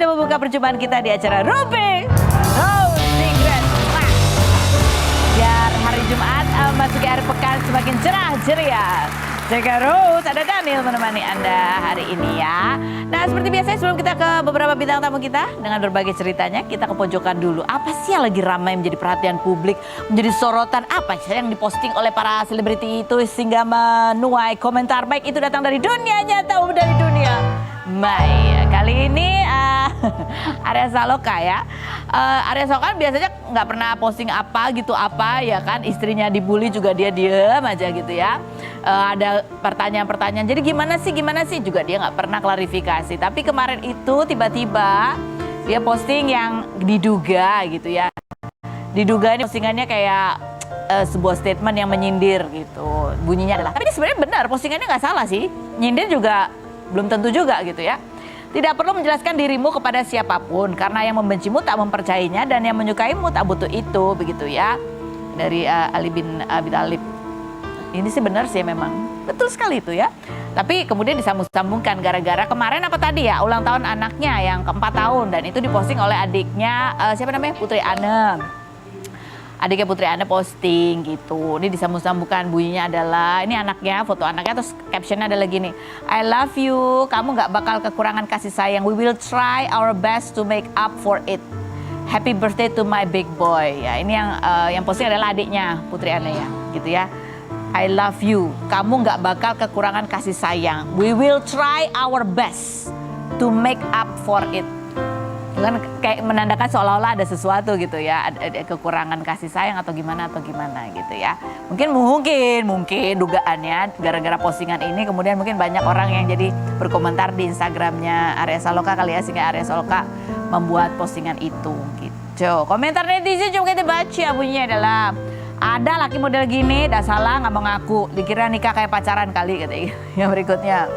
sudah membuka perjumpaan kita di acara Rupi Secret. Biar hari Jumat memasuki hari pekan semakin cerah ceria. Jaga Rose, ada Daniel menemani Anda hari ini ya. Nah seperti biasa sebelum kita ke beberapa bintang tamu kita dengan berbagai ceritanya, kita ke pojokan dulu. Apa sih yang lagi ramai menjadi perhatian publik, menjadi sorotan apa sih yang diposting oleh para selebriti itu sehingga menuai komentar baik itu datang dari dunia nyata maupun dari dunia maya. Kali ini Arya Saloka ya. Arya Saloka kan biasanya nggak pernah posting apa gitu apa ya kan, istrinya dibully juga dia diem aja gitu ya. Ada pertanyaan-pertanyaan, jadi gimana sih juga dia nggak pernah klarifikasi. Tapi kemarin itu tiba-tiba dia posting yang diduga gitu ya. Diduga ini postingannya kayak sebuah statement yang menyindir gitu. Bunyinya adalah, tapi ini sebenarnya benar, postingannya nggak salah sih. Nyindir juga belum tentu juga gitu ya. Tidak perlu menjelaskan dirimu kepada siapapun, karena yang membencimu tak mempercayainya dan yang menyukaimu tak butuh itu, begitu ya. Dari Ali bin Abi Thalib. Ini sih benar sih memang, betul sekali itu ya. Tapi kemudian disambung-sambungkan gara-gara kemarin apa tadi ya, ulang tahun anaknya yang ke-4 tahun. Dan itu diposting oleh adiknya, siapa namanya, Putri Anne. Adiknya Putri Anne posting gitu. Ini disambung-sambungkan, bunyinya adalah, ini anaknya, foto anaknya, terus captionnya adalah gini. I love you, kamu gak bakal kekurangan kasih sayang. We will try our best to make up for it. Happy birthday to my big boy. Ya, ini yang posting adalah adiknya Putri Anne ya, gitu ya. I love you, kamu gak bakal kekurangan kasih sayang. We will try our best to make up for it. Kan kayak menandakan seolah-olah ada sesuatu gitu ya, ada kekurangan kasih sayang atau gimana gitu ya. Mungkin dugaannya gara-gara postingan ini kemudian mungkin banyak orang yang jadi berkomentar di Instagramnya Arya Saloka kali ya, sehingga Arya Saloka membuat postingan itu gitu. Komentar netizen cuma kita baca, bunyinya adalah, ada laki model gini, dah salah nggak mau ngaku, dikira nikah kayak pacaran kali katanya. Yang berikutnya,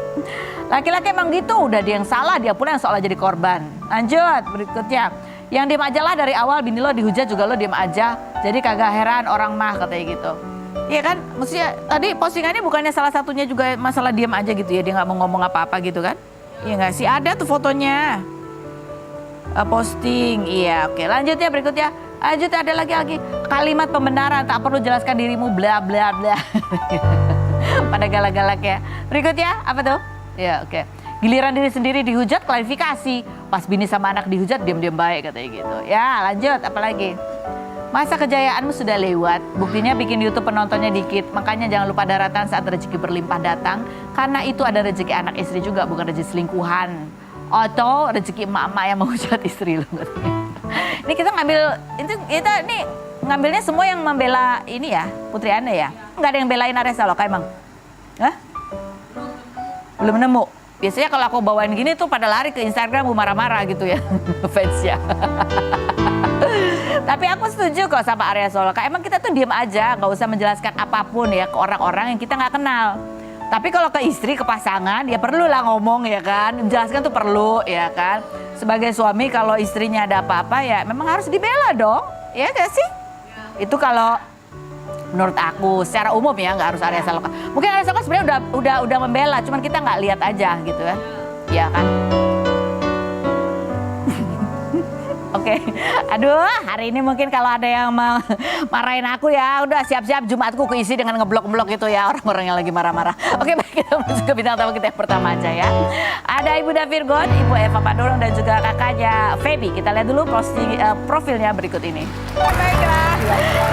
laki-laki emang gitu, udah dia yang salah, dia pula yang seolah jadi korban. Lanjut, berikutnya, yang diem aja lah dari awal, bini lo dihujat juga lo diem aja, jadi kagak heran orang mah katanya gitu. Iya kan, maksudnya tadi postingannya bukannya salah satunya juga masalah diem aja gitu ya, dia nggak mau ngomong apa-apa gitu kan? Iya nggak sih, ada tuh fotonya. Posting, iya oke. Lanjutnya berikutnya. Lanjut ada lagi kalimat pembenaran, tak perlu jelaskan dirimu bla bla bla. Pada galak-galak ya. Berikutnya apa tuh? Ya oke. Giliran diri sendiri dihujat, klarifikasi. Pas bini sama anak dihujat, diam-diam baik katanya gitu. Ya lanjut, apa lagi? Masa kejayaanmu sudah lewat, buktinya bikin YouTube penontonnya dikit. Makanya jangan lupa daratan saat rezeki berlimpah datang. Karena itu ada rezeki anak istri juga, bukan rezeki selingkuhan. Atau rezeki emak-emak yang menghujat istri lu katanya. Ini kita ngambil, kita nih ngambilnya semua yang membela ini ya, Putri Anne ya. Nggak ada yang belain Arya Saloka emang? Hah? Belum nemu. Biasanya kalau aku bawain gini tuh pada lari ke Instagram marah-marah gitu ya, fansnya. Tapi aku setuju kok sama Arya Saloka. Emang kita tuh diem aja, nggak usah menjelaskan apapun ya ke orang-orang yang kita nggak kenal. Tapi kalau ke istri, ke pasangan, ya perlu lah ngomong ya kan. Menjelaskan tuh perlu ya kan. Sebagai suami kalau istrinya ada apa-apa ya memang harus dibela dong. Ya gak sih? Ya. Itu kalau menurut aku secara umum ya, nggak harus Arya Saloka. Mungkin Arya Saloka sebenarnya udah membela, cuman kita nggak lihat aja gitu kan. Iya kan? Oke, aduh hari ini mungkin kalau ada yang marahin aku ya udah siap-siap Jumatku keisi dengan ngeblok-blok gitu ya orang-orang yang lagi marah-marah. Oke baik, kita masuk ke bintang tamu kita yang pertama aja ya. Ada Ibu Davirgon, Ibu Eva Pandorong dan juga kakaknya Feby. Kita lihat dulu profilnya berikut ini. Baiklah,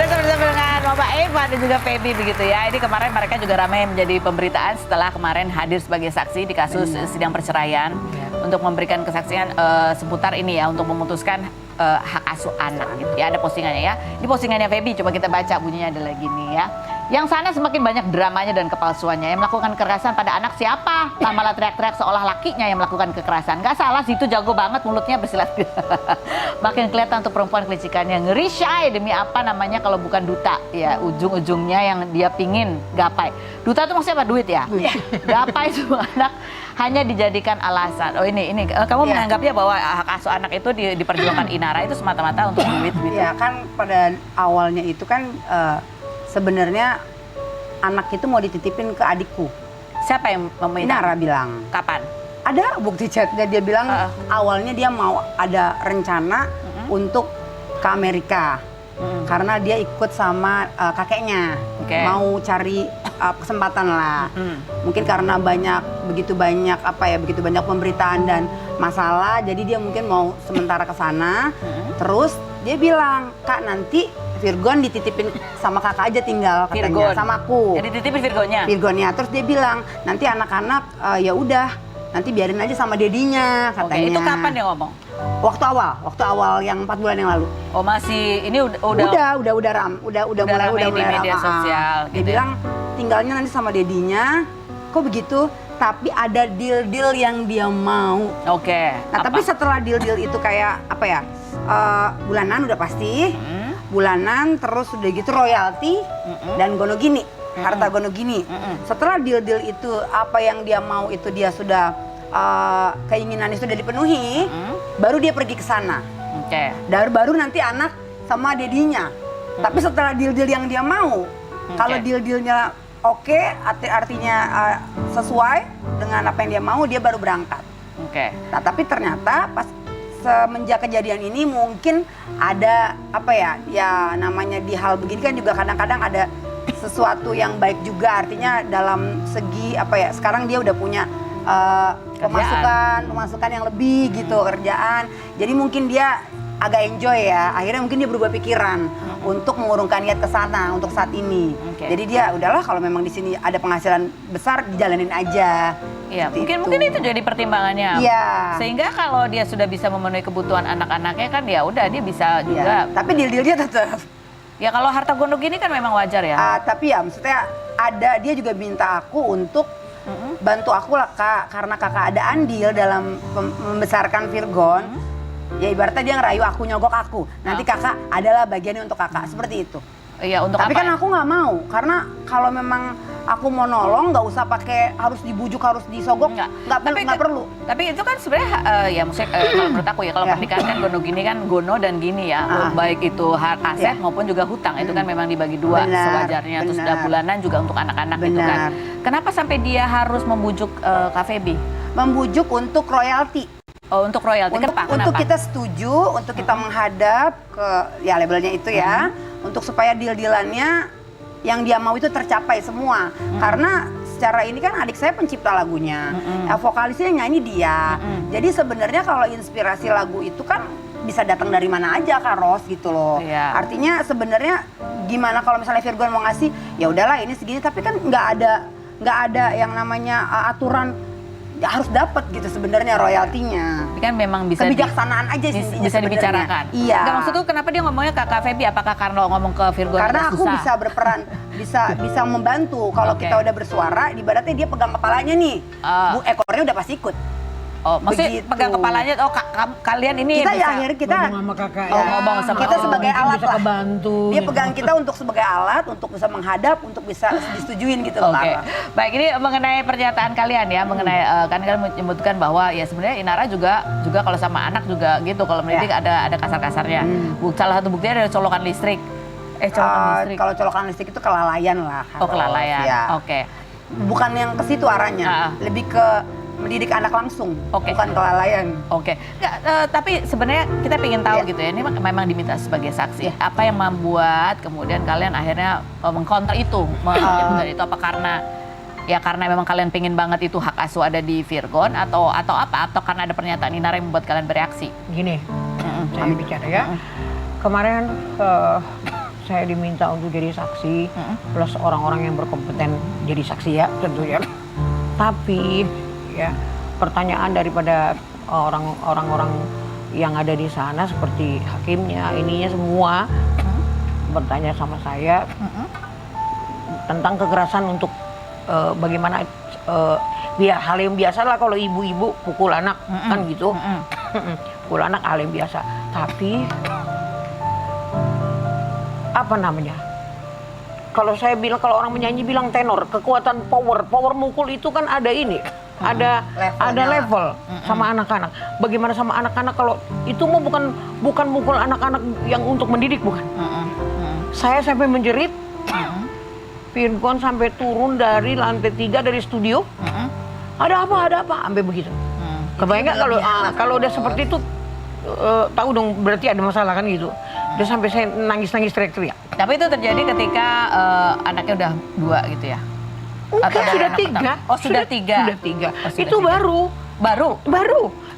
kita bersama dengan Bapak Eva dan juga Feby begitu ya. Ini kemarin mereka juga ramai menjadi pemberitaan setelah kemarin hadir sebagai saksi di kasus sidang perceraian untuk memberikan kesaksian seputar ini ya, untuk memutuskan hak asuh anak gitu ya. Ada postingannya ya. Ini postingannya Feby, coba kita baca bunyinya adalah gini ya. Yang sana semakin banyak dramanya dan kepalsuannya. Yang melakukan kekerasan pada anak siapa? Malah teriak-teriak seolah lakinya yang melakukan kekerasan. Gak salah sih, itu jago banget mulutnya bersilat. Makin kelihatan untuk perempuan kelicikannya. Ngeri shy, demi apa namanya kalau bukan duta. Ya ujung-ujungnya yang dia pingin gapai. Duta itu maksudnya apa? Duit ya? Gapai semua anak hanya dijadikan alasan. Oh ini kamu menganggapnya bahwa hak asuh anak itu diperjuangkan Inara itu semata-mata untuk duit gitu? Ya kan pada awalnya itu kan sebenarnya anak itu mau dititipin ke adikku. Siapa yang meminta? Inara bilang. Kapan? Ada bukti chatnya, dia bilang awalnya dia mau ada rencana untuk ke Amerika. Karena dia ikut sama kakeknya, mau cari kesempatan lah. Mungkin karena begitu banyak pemberitaan dan masalah, jadi dia mungkin mau sementara ke sana. Terus dia bilang, "Kak, nanti Virgon dititipin sama kakak aja tinggal," katanya, Virgon. sama aku. Jadi dititipin Virgonnya? Virgonnya. Terus dia bilang, "Nanti anak-anak ya udah, nanti biarin aja sama dedinya," katanya. Oke, itu kapan dia ngomong? Waktu awal yang 4 bulan yang lalu. Oh masih, ini udah mulai ramai di media sosial. Dia gitu bilang tinggalnya nanti sama dedinya. Kok begitu? Tapi ada deal-deal yang dia mau. Oke. Nah, tapi setelah deal-deal itu kayak apa ya? Bulanan udah pasti. Bulanan, terus udah gitu royalti dan gono gini, harta gono gini. Setelah deal-deal itu apa yang dia mau itu dia sudah keinginannya sudah dipenuhi, baru dia pergi ke sana. Oke. Baru nanti anak sama dedinya. Tapi setelah deal-deal yang dia mau, kalau deal-dealnya oke, artinya sesuai dengan apa yang dia mau, dia baru berangkat. Oke. Nah, tapi ternyata pas semenjak kejadian ini mungkin ada apa ya namanya di hal begini kan juga kadang-kadang ada sesuatu yang baik juga, artinya dalam segi apa ya, sekarang dia udah punya pemasukan yang lebih gitu, kerjaan. Jadi mungkin dia agak enjoy ya, akhirnya mungkin dia berubah pikiran untuk mengurungkan niat ke sana untuk saat ini. Jadi dia udahlah, kalau memang di sini ada penghasilan besar dijalanin aja. Iya, mungkin itu jadi pertimbangannya. Iya. Sehingga kalau dia sudah bisa memenuhi kebutuhan anak-anaknya kan ya udah dia bisa juga. Tapi deal-dealnya tetap. Ya kalau harta gondok gini kan memang wajar ya. Tapi ya maksudnya dia juga minta aku untuk bantu aku lah Kak, karena kakak ada andil dalam membesarkan Virgon. Ya ibaratnya dia ngerayu aku, nyogok aku. Nanti kakak adalah bagiannya untuk kakak, seperti itu. Iya, untuk Tapi apa? kan aku nggak mau, karena kalau memang aku mau nolong nggak usah pakai harus dibujuk, harus disogok, nggak perlu. Tapi itu kan sebenarnya ya maksudnya kalau menurut aku ya, kalau pernikahan kan gono gini kan gono dan gini ya, baik itu aset maupun juga hutang, itu kan memang dibagi dua sewajarnya. Terus sudah bulanan juga untuk anak-anak itu kan. Kenapa sampai dia harus membujuk KVB? Membujuk untuk royalti. Oh, untuk royalti. Untuk kita setuju, untuk kita menghadap ke ya labelnya itu ya, untuk supaya deal-dealannya yang dia mau itu tercapai semua. Karena secara ini kan adik saya pencipta lagunya, vokalisnya nyanyi dia. Jadi sebenarnya kalau inspirasi lagu itu kan bisa datang dari mana aja Kak Ros gitu loh. Artinya sebenarnya gimana kalau misalnya Virgon mau ngasih, ya udahlah ini segini, tapi kan nggak ada yang namanya aturan harus dapat gitu sebenarnya royaltinya. Tapi kan memang bisa kebijaksanaan aja sih bisa dibicarakan. Iya. Nggak, maksudku kenapa dia ngomongnya ke Kak Febi? Apakah karena ngomong ke Virgon karena aku susah? bisa berperan, bisa membantu. Kalau kita udah bersuara, ibaratnya dia pegang kepalanya nih, ekornya udah pasti ikut. Oh, maksudnya begitu. pegang kepalanya, kalian ini kita bisa... ya akhirnya kita ngomong sama kakak ya. Ngomong sama kita sebagai alat bisa lah. kebantu. Dia gitu. pegang kita untuk sebagai alat, untuk bisa menghadap, untuk bisa disetujuin gitu loh. Baik, ini mengenai pernyataan kalian ya, mengenai kan kalian menyebutkan bahwa ya sebenarnya Inara juga kalau sama anak juga gitu, kalau mendidik ada kasar-kasarnya. Salah satu buktinya ada colokan listrik. Kalau colokan listrik itu kelalaian lah. Oh, kelalaian. Ya. Oke. Bukan yang ke situ arahnya, lebih ke mendidik anak langsung, bukan kelalaian. Oke. Tapi sebenarnya kita pengen tahu gitu ya, ini memang diminta sebagai saksi. Apa yang membuat kemudian kalian akhirnya mengkonter itu, itu apa karena memang kalian pengen banget itu hak asuh ada di Virgon atau apa? Atau karena ada pernyataan Inara yang membuat kalian bereaksi? Gini, saya bicara ya. Kemarin saya diminta untuk jadi saksi, plus orang-orang yang berkompeten jadi saksi ya tentunya. Tapi ya pertanyaan daripada orang-orang yang ada di sana seperti hakimnya, ininya semua bertanya sama saya tentang kekerasan untuk bagaimana hal yang biasa lah kalau ibu-ibu pukul anak kan gitu, pukul anak hal yang biasa. Tapi apa namanya? Kalau saya bilang, kalau orang menyanyi bilang tenor, kekuatan power mukul itu kan ada ini. Ada level sama anak-anak. Bagaimana sama anak-anak kalau itu mau bukan mukul anak-anak yang untuk mendidik, bukan. Saya sampai menjerit, Virgon sampai turun dari lantai 3 dari studio. Ada apa, sampai begitu. Kebayang nggak kalau udah seperti itu, tahu dong berarti ada masalah kan gitu. Udah sampai saya nangis-nangis teriak-teriak. Tapi itu terjadi ketika anaknya udah 2 gitu ya? Enggak, Atau dari sudah anak 3. pertama? Oh, sudah 3. Sudah 3. Oh, sudah Itu 3.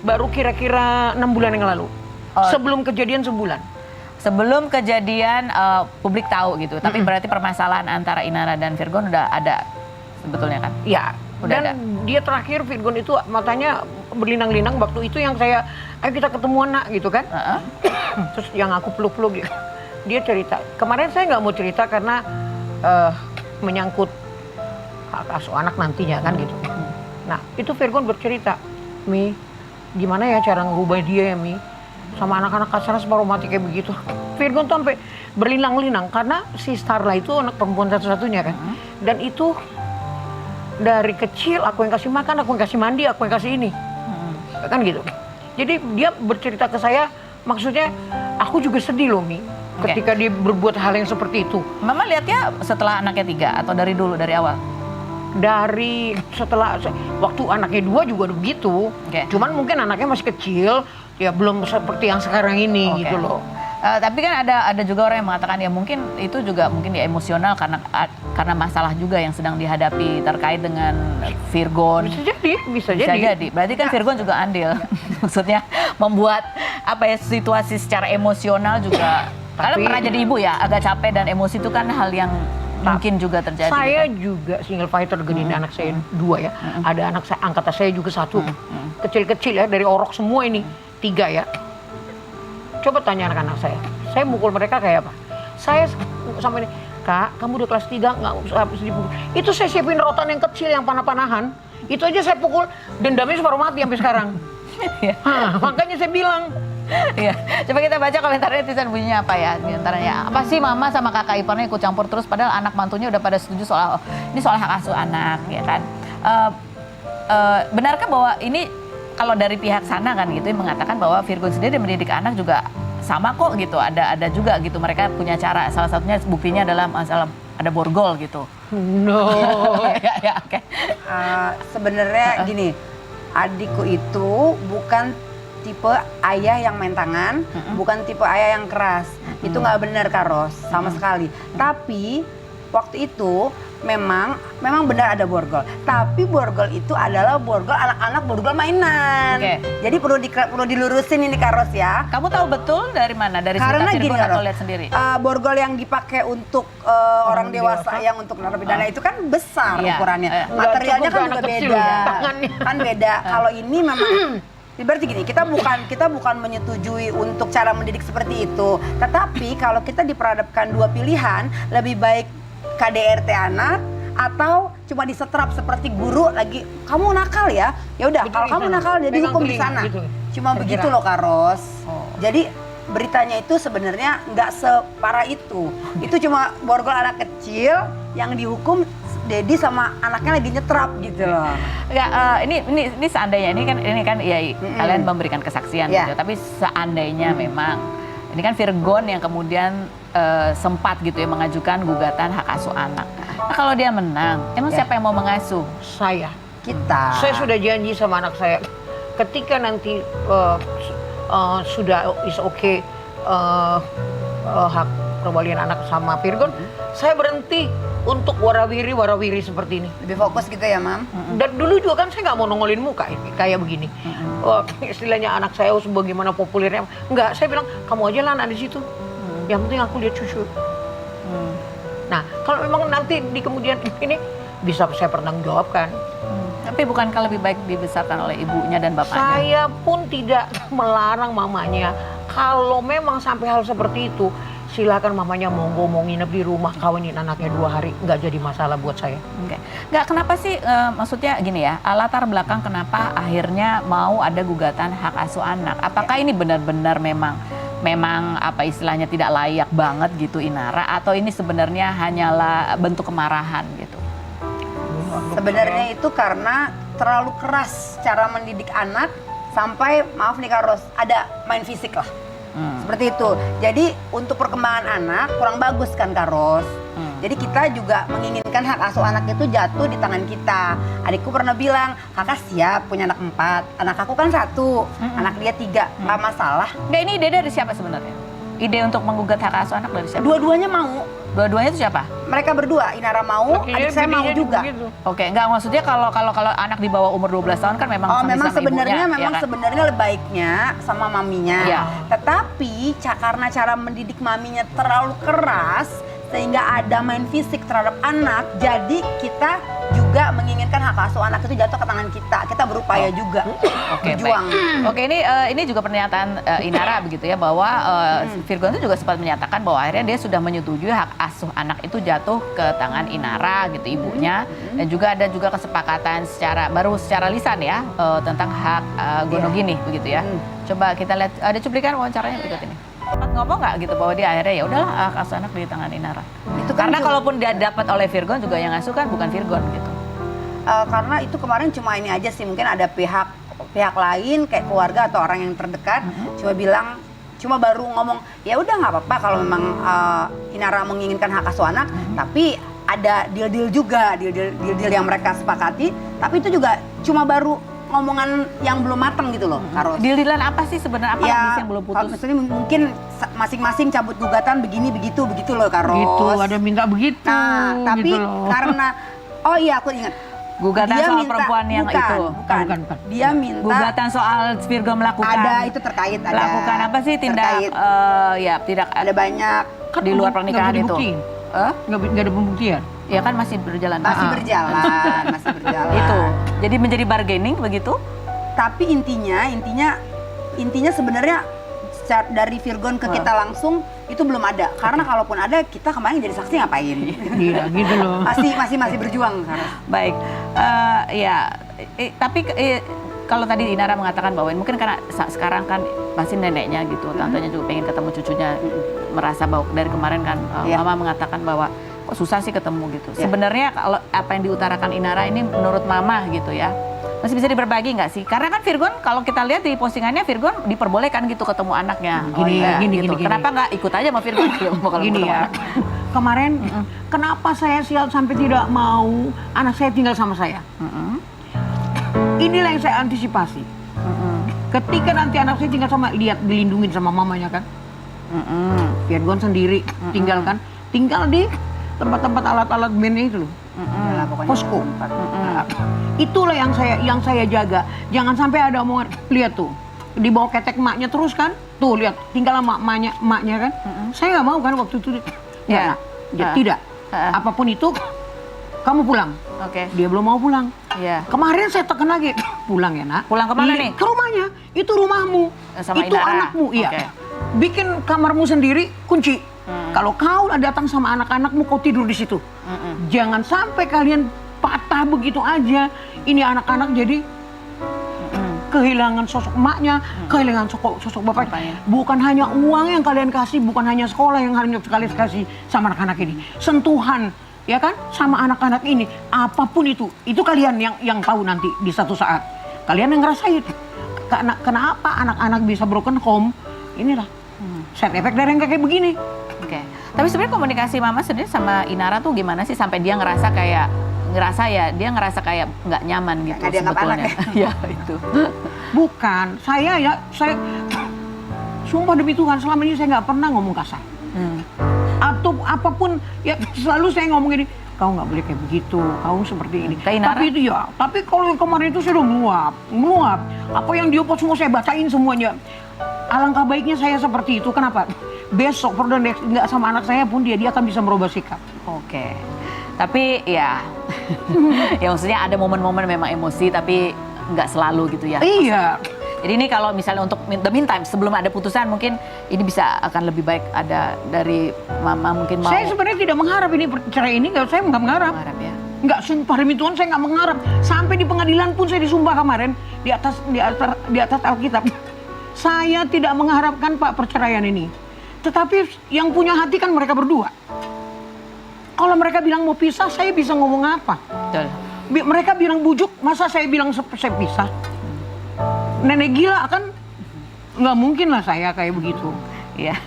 baru kira-kira 6 bulan yang lalu. Oh. Sebelum kejadian sebulan. Sebelum kejadian publik tahu gitu. Tapi berarti permasalahan antara Inara dan Virgon udah ada sebetulnya kan? Ya, Udah dan dia terakhir Virgon itu matanya berlinang-linang waktu itu yang saya, ayo kita ketemuan nak gitu kan. Heeh. Terus yang aku peluk-peluk dia cerita. Kemarin saya nggak mau cerita karena menyangkut hak asuh anak nantinya kan gitu. Nah itu Virgon bercerita, Mi, gimana ya cara ngerubah dia ya Mi? Sama anak-anak kasar separuh mati kayak begitu. Virgon tuh sampai berlinang-linang karena si Starla itu anak perempuan satu-satunya kan. Dan itu dari kecil aku yang kasih makan, aku yang kasih mandi, aku yang kasih ini. Kan gitu. Jadi dia bercerita ke saya, maksudnya aku juga sedih loh Mi. Ketika dia berbuat hal yang seperti itu. Mama lihatnya setelah anaknya 3 atau dari dulu, dari awal? Dari setelah, waktu anaknya 2 juga begitu. Cuman mungkin anaknya masih kecil, ya belum seperti yang sekarang ini gitu loh. Tapi kan ada juga orang yang mengatakan ya mungkin itu juga mungkin ya emosional karena masalah juga yang sedang dihadapi terkait dengan Virgon. Bisa jadi. Berarti kan Virgon juga andil. Maksudnya membuat apa ya situasi secara emosional juga. Karena pernah jadi ibu ya, agak capek dan emosi itu kan hal yang mungkin juga terjadi. Saya kan? juga single fighter gini, anak saya 2 ya. Ada anak saya, angkatan saya juga 1. Kecil-kecil ya, dari orok semua ini 3 ya. Coba tanya anak-anak saya mukul mereka kayak apa? Saya sampai ini, Kak, kamu udah kelas 3, nggak usah dipukul. Itu saya siapin rotan yang kecil, yang panah-panahan. Itu aja saya pukul, dendamnya separuh mati sampai sekarang. Makanya saya bilang. Iya, coba kita baca komentarnya netizen bunyinya apa ya di antaranya. Apa sih mama sama kakak iparnya ikut campur terus padahal anak mantunya udah pada setuju ini soal hak asuh anak ya kan. Benarkah bahwa ini kalau dari pihak sana kan gitu mengatakan bahwa Virgon sendiri mendidik anak juga sama kok gitu. Ada juga gitu mereka punya cara. Salah satunya buktinya adalah masalah ada borgol gitu. No. ya, oke. Sebenarnya gini, adikku itu bukan tipe ayah yang main tangan, bukan tipe ayah yang keras. Itu nggak benar Karos, sama sekali. Tapi waktu itu memang benar ada borgol. Tapi borgol itu adalah borgol anak-anak borgol mainan. Jadi perlu dilurusin ini Karos ya. Kamu tahu betul dari mana? Dari Karena cerita Virgon gini, atau lihat sendiri? Borgol yang dipakai untuk orang dewasa yang untuk narapidana itu kan besar ukurannya. Materialnya kan juga beda. Kan beda. Kalau ini memang berarti gini, kita bukan menyetujui untuk cara mendidik seperti itu. Tetapi kalau kita diperhadapkan 2 pilihan, lebih baik KDRT anak atau cuma disetrap seperti guru lagi kamu nakal ya. Ya udah, kalau kamu nakal jadi hukum di sana. Cuma begitu loh Karos. Jadi beritanya itu sebenarnya nggak separah itu. Itu cuma borgol anak kecil yang dihukum Dedi sama anaknya lagi nyetrap gitu loh. Ya, ini seandainya ini kan ya kalian memberikan kesaksian gitu. Tapi seandainya memang ini kan Virgon yang kemudian sempat gitu ya mengajukan gugatan hak asuh anak. Nah, kalau dia menang, emang siapa yang mau mengasuh? Kita. Saya sudah janji sama anak saya ketika nanti sudah is okay hak perwalian anak sama Virgon, saya berhenti untuk warawiri seperti ini. Lebih fokus gitu ya, Mam? Dan dulu juga kan saya nggak mau nongolin muka kayak begini. Istilahnya anak saya sebagaimana populernya. Enggak, saya bilang kamu aja lah di situ. Yang penting aku lihat cucu. Nah, kalau memang nanti di kemudian ini bisa saya pertanggungjawabkan. Tapi bukankah lebih baik dibesarkan oleh ibunya dan bapaknya? Saya pun tidak melarang mamanya. Kalau memang sampai hal seperti itu, silakan mamanya monggo mau nginep di rumah, kawinin anaknya 2 hari, nggak jadi masalah buat saya. Nggak, kenapa sih maksudnya gini ya, latar belakang kenapa akhirnya mau ada gugatan hak asuh anak? Apakah ini benar-benar memang apa istilahnya tidak layak banget gitu Inara, atau ini sebenarnya hanyalah bentuk kemarahan gitu? Sebenarnya itu karena terlalu keras cara mendidik anak sampai maaf nih Karos, ada main fisik lah. Seperti itu. Jadi untuk perkembangan anak kurang bagus kan Karos. Jadi kita juga menginginkan hak asuh anak itu jatuh di tangan kita. Adikku pernah bilang, kakak siap punya anak 4, anak aku kan 1, anak dia 3, nggak masalah. Nggak, ini ide dari siapa sebenarnya? Ide untuk menggugat hak asuh anak dari siapa? Dua-duanya mau. Dua-duanya itu siapa? Mereka berdua, Inara mau, adik saya mau juga. Oke, enggak, maksudnya kalau anak di bawah umur 12 tahun kan memang Oh, sama memang sama sebenarnya ibunya, memang ya kan? sebenarnya lebih baiknya sama maminya. Iya. Tetapi karena cara mendidik maminya terlalu keras sehingga ada main fisik terhadap anak, jadi kita juga menginginkan hak asuh anak itu jatuh ke tangan kita. Kita berupaya juga Oke, berjuang. baik. Oke, ini juga pernyataan Inara begitu ya, bahwa Virgon itu juga sempat menyatakan bahwa akhirnya dia sudah menyetujui hak asuh anak itu jatuh ke tangan Inara gitu, ibunya. Dan juga ada juga kesepakatan secara lisan ya, tentang hak Gonogini begitu ya. Coba kita lihat, ada cuplikan wawancaranya berikut ini. Sempat ngomong nggak gitu bahwa dia akhirnya ya udahlah hak asuh anak di tangan Inara. Itu kan Karena juga- kalaupun dia dapat oleh Virgon juga yang ngasuh kan bukan Virgon gitu. Karena itu kemarin cuma ini aja sih, mungkin ada pihak lain kayak keluarga atau orang yang terdekat cuma baru ngomong ya udah nggak apa-apa kalau memang Inara menginginkan hak asuh anak, tapi ada deal juga deal yang mereka sepakati, tapi itu juga cuma baru ngomongan yang belum matang gitu loh, Karos. Deal-dealan apa sih sebenarnya, apa Ya, yang belum kalau putus? misalnya mungkin masing-masing cabut gugatan begini begitu loh, Karos. Gitu, ada minta begitu. Nah, tapi gitu loh. karena oh iya aku ingat. Gugatan Dia soal minta- perempuan yang bukan, itu. Bukan. Bukan. Dia minta Gugatan soal Virgo melakukan. ada itu terkait ada. Melakukan apa sih tindak terkait, ya tidak ada banyak di luar pernikahan nggak itu. dibuktiin. Eh? Nggak ada pembuktian. Ya kan masih berjalan. masih Ah. berjalan. Itu. Jadi menjadi bargaining begitu? Tapi intinya sebenarnya dari Virgon ke kita langsung itu belum ada. Karena kalaupun ada kita kemarin jadi saksi ngapain? Gila gitu loh. masih berjuang karena. Baik. Tapi kalau tadi Inara mengatakan bahwa mungkin karena sekarang kan masih neneknya gitu, tantenya juga pengen ketemu cucunya, merasa bahwa dari kemarin kan Iya. Mama mengatakan bahwa kok susah sih ketemu gitu. Iya. Sebenarnya kalau apa yang diutarakan Inara ini menurut Mama gitu ya, masih bisa diberbagi nggak sih? Karena kan Virgon kalau kita lihat di postingannya Virgon diperbolehkan gitu ketemu anaknya. Gini, gitu. gini. Kenapa nggak ikut aja sama Virgon kalau Gini ketemu ya, anak? kemarin kenapa saya sial sampai tidak mau anak saya tinggal sama saya? Inilah yang saya antisipasi. Ketika nanti anak saya tinggal sama, lihat dilindungin sama mamanya kan. Virgon sendiri tinggal di tempat-tempat alat-alat bandnya itu loh. Yalah, pokoknya Posko. Nah, itulah yang saya jaga. Jangan sampai ada omongan, lihat tuh, di bawah ketek maknya terus kan. Tuh lihat, tinggal sama maknya kan. Saya nggak mau kan waktu itu. Ya. Tidak. Apapun itu, kamu pulang. Oke. Dia belum mau pulang. Iya. Kemarin saya tekan lagi, pulang ya nak. Pulang kemana nih? Ke rumahnya. Itu rumahmu. Sama Itu Inara? anakmu. Iya. Oke. Bikin kamarmu sendiri, kunci. Kalau kau datang sama anak-anakmu, kau tidur di situ. Jangan sampai kalian patah begitu aja. Ini anak-anak jadi kehilangan sosok emaknya, kehilangan sosok bapaknya. Bapaknya. Bukan hanya uang yang kalian kasih, bukan hanya sekolah yang hanya kalian kasih sama anak-anak ini. Sentuhan, ya kan, sama anak-anak ini. Apapun itu kalian yang tahu nanti di satu saat. Kalian yang ngerasain. Kenapa anak-anak bisa broken home? Inilah side effect dari yang kayak begini. Oke. Tapi sebenarnya komunikasi Mama sendiri sama Inara tuh gimana sih sampai dia ngerasa kayak nggak nyaman gitu Nggak dianggap sebetulnya. anak Iya itu. Bukan, saya sumpah demi Tuhan selama ini saya nggak pernah ngomong kasar. Atau apapun, ya selalu saya ngomong ini, kau nggak boleh kayak begitu, kau seperti ini. Ke Inara? Tapi itu ya, tapi kalau yang kemarin itu saya udah meluap. Apa yang dia post semua saya bacain semuanya. Alangkah baiknya saya seperti itu, kenapa? Besok, nggak sama anak saya pun dia akan bisa merubah sikap. Oke. Tapi ya, ya maksudnya ada momen-momen memang emosi tapi nggak selalu gitu ya. Iya. Jadi ini kalau misalnya untuk the meantime sebelum ada putusan mungkin ini bisa akan lebih baik ada dari Mama mungkin mau. Saya sebenarnya tidak mengharap ini cerai ini, saya nggak mengharap. Mengharap ya. Nggak, sumpah demi Tuhan saya nggak mengharap. Sampai di pengadilan pun saya disumpah kemarin di atas Alkitab. Saya tidak mengharapkan Pak perceraian ini. Tetapi yang punya hati kan mereka berdua. Kalau mereka bilang mau pisah, saya bisa ngomong apa? Betul. Mereka bilang bujuk, masa saya bilang saya pisah? Nenek gila kan? Nggak mungkin lah saya kayak begitu. Ya,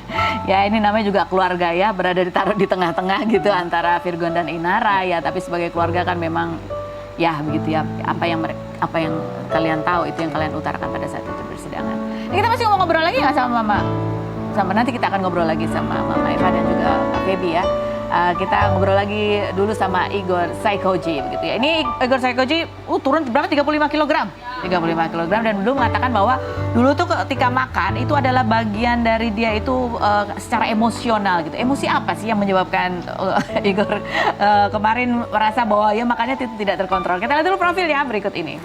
ya ini namanya juga keluarga ya, ditaruh di tengah-tengah gitu antara Virgon dan Inara ya. Tapi sebagai keluarga kan memang ya begitu ya. Apa yang kalian tahu itu yang kalian utarakan pada saat itu persidangan. Ini kita masih mau ngobrol lagi nggak sama Mama? Nanti kita akan ngobrol lagi sama Mama Eva dan juga Kak Feby ya. Kita ngobrol lagi dulu sama Igor Saikoji begitu ya. Ini Igor Saikoji turun berapa? 35 kg. 35 kg dan dulu mengatakan bahwa dulu tuh ketika makan itu adalah bagian dari dia itu secara emosional gitu. Emosi apa sih yang menyebabkan Igor kemarin merasa bahwa ya makannya tidak terkontrol. Kita lihat dulu profilnya berikut ini.